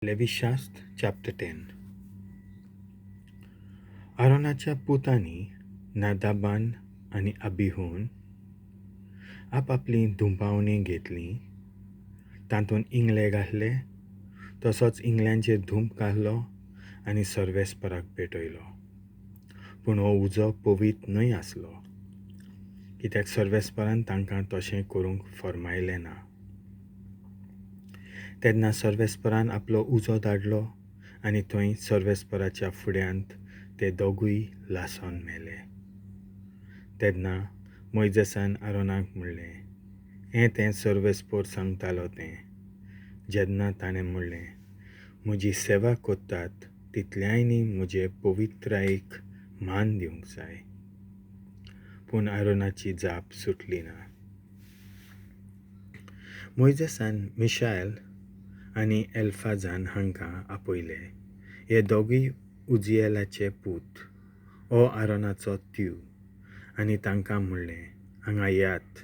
Levi-Xastr chapter 10. Aaronaच्या पुतांनी नादाबान आणि अबिहून आपापली धुंपावणी घेतली. तातूंत इंगले घातले, तसोच इंगल्यांचेर धूंप घातलो आनी सर्वेस्पराक पेटयलो. पूण हो उजो पवित्र न्हय आसलो, कित्याक सर्वेस्परान तांकां तशें करूंक फर्मायलें ना. तेदना सर्वेस्परान आपलो उजो धाडलो आनी थंय सर्वेस्पराच्या फुड्यांत ते दोगूय लासन मेले. तेदना मोइजेसान आरोनाक म्हणलें, हें तें सर्वेस्पोर सांगतालो तें. जेन्ना ताणें म्हणलें, म्हजी seva कोत्तात तितल्यायनी म्हजे पवित्रायेक मान दिवंक जाय. पूण आरोनाची जाप सुटली ना. मोइजेसान मिशायल आनी एल्फाजान हांकां आपयले. हे दोगूय उजियेलाचे पूत, हो आरोनाचो तीव. आनी तांकां म्हणलें, हांगा यात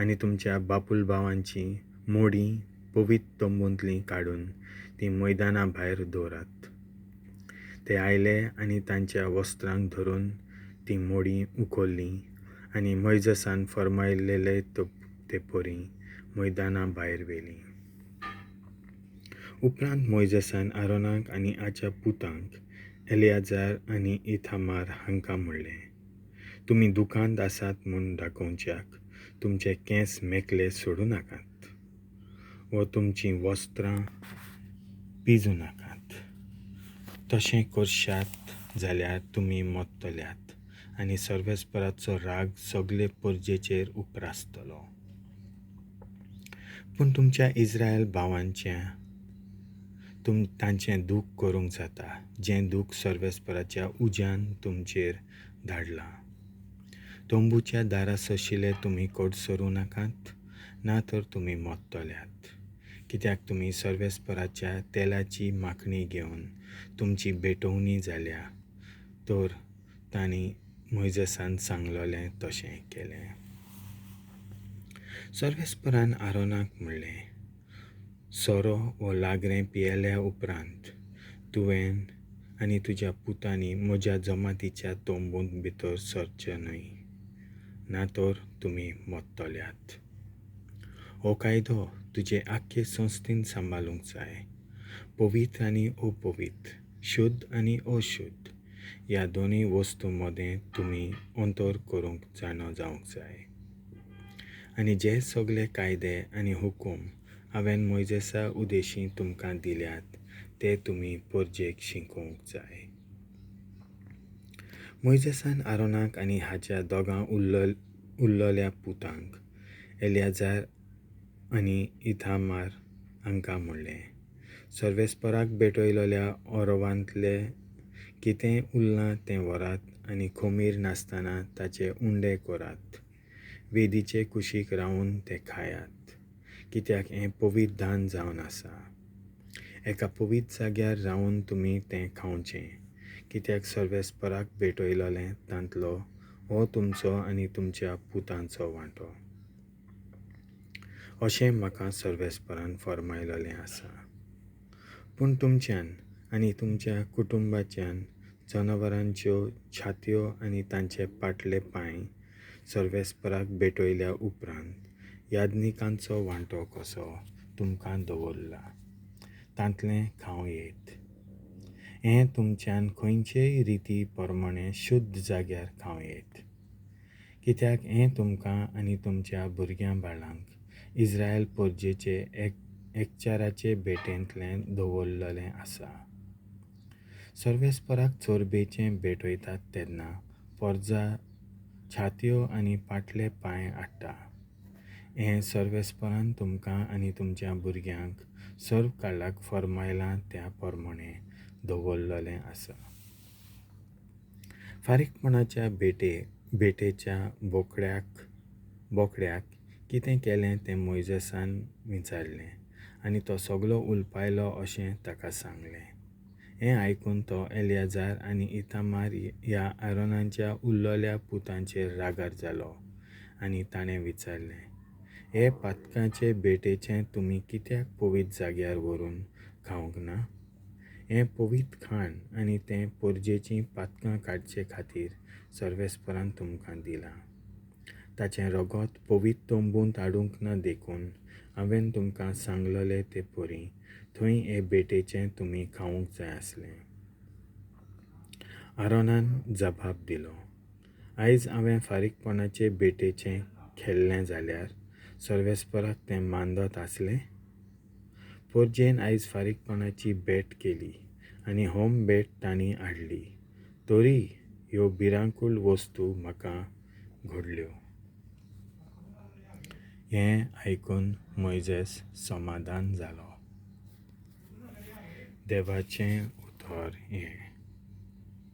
आनी तुमच्या बापूल भावांची मोडी पवित्र तोंबूंतलीं काडून ती मैदाना भायर दवरात. ते आयले आनी तांच्या वस्त्रांक धरून ती मोडी उखल्ली आनी मोइजेसान फर्मायलेले ते परी मैदाना भायर व्हेली. उपरांत मोइजेसान आरोनाक आनी आच्या पुतांक एलियाजार आनी इथामार हांकां म्हणलें, तुमी दुखांत आसात म्हूण दाखोवच्याक तुमचे केंस मेकले सोडूं नाकात व तुमचीं वस्त्रां पिजू नाकात. तशें करशात जाल्यार तुमी मरतल्यात आनी सर्वेस्पराचो राग सगळे परजेचेर उप्रासतलो. पूण तुमच्या इस्रायल भावांचें तांचें दूख करूंक जाता, जें दूख सर्वेस्पराच्या उज्यान तुमचेर धाडलां. तोंबूच्या दारा सशिले तुमी कोडसरूं नाकात, ना तर तुमी मरतल्यात. कित्याक तुमी सर्वेस्पराच्या तेलाची माखणी घेवन तुमची भेटवणी जाल्या तर तांणी मोइजेसान सांगलोलें तशें केलें. सर्वेस्परान आरोनाक म्हणलें, सोरो वो लागरें पियेल्या उपरांत तुवें आनी तुज्या पुतांनी म्हज्या जमातीच्या तोंबूंत भितर सरचें न्हय, ना तर तुमी मरतल्यात. हो कायदो तुजे आख्खे संस्थेन सांबाळूंक जाय. पवित्र आनी अपवित्र, शुद्ध आनी अशुद्ध ह्या दोनूय वस्तू मदें तुमी उतर करूंक जाणो जावंक जाय. आनी जे सगळे कायदे आनी हुकूम हांवें मोइजेसा उदेशीं तुमकां दिल्यात ते तुमी परजेक शिकोवंक जाय. मोइजेसान आरोनाक आनी हाच्या दोगां उरलोल्या पुतांक एलियाजार आनी इथामार हांकां म्हणलें, सर्वेस्पराक भेटयलोल्या ओरवांतलें कितें उरलां तें व्हरात आनी खमीर नासतना ताचे उंडे करात. वेदीचे कुशीक रावन ते खायात, कित्याक हें पवित्र दान जावन आसा. एका पवित्र जाग्यार रावन तुमी तें खावचें, कित्याक सर्वेस्पराक भेटयलोलें तांतलो हो तुमचो आनी तुमच्या पुतांचो वांटो. अशें म्हाका सर्वेस्परान फर्मायलोलें आसा. पूण तुमच्यान आनी तुमच्या कुटुंबाच्यान जनावरांच्यो छातयो आनी तांचे पाटले पांय सर्वेस्पराक भेटयल्या उपरांत याजनिकांचो वांटो कसो तुमकां दवरला, तांतलें खावं येत. हें तुमच्यान खंयचेय रिती प्रमाणें शुद्ध जाग्यार खावं येत, कित्याक हें तुमकां आनी तुमच्या भुरग्यां बाळांक इस्रायल परजेचे एकचाराचे भेटेंतलें दवरलेलें आसा. सर्वेस्पराक चोरबेचें भेटयतात तेन्ना परजा छातयो आनी पाटले पांय हाडटा. हें सर्वेस्परान तुमकां आनी तुमच्या भुरग्यांक सर्व काळाक फर्मायलां त्या प्रमाणें दवरलेलें आसा. फारीकपणाच्या भेटेच्या बोकड्याक कितें केलें तें मोइजेसान विचारलें आनी तो सगळो उलपायलो अशें ताका सांगलें. हें आयकून तो एलियाजार आनी इथामार ह्या आरोनाच्या उरलोल्या पुतांचेर रागार जालो आनी ताणें विचारलें, हे पातकाचे भेटेचें तुमी कित्याक पवित्र जाग्यार व्हरून खावंक ना. हें पवित्र खाण आनी तें पोरजेचीं पातकां काडचे खातीर सर्वेस्परान तुमकां दिलां. ताचें रगत पवित्र तोंबूंत हाडूंक ना देखून हांवें तुमकां सांगलोलें ते परी थंय हे बेटेचें तुमी खावंक जाय आसलें. आरोनान जबाब दिलो, आयज हांवें फारीकपणाचे बेटेचें खेल्लें जाल्यार सर्वेस्पराक तें मानत आसलें. पोरजेन आयज फारीकपणाची भेट केली आनी होम भेट तांणी हाडली, तरी ह्यो भिरांकूळ वस्तू म्हाका घडल्यो. हें आयकून मोइजेस समाधान जालो. देवाचें उतर हें.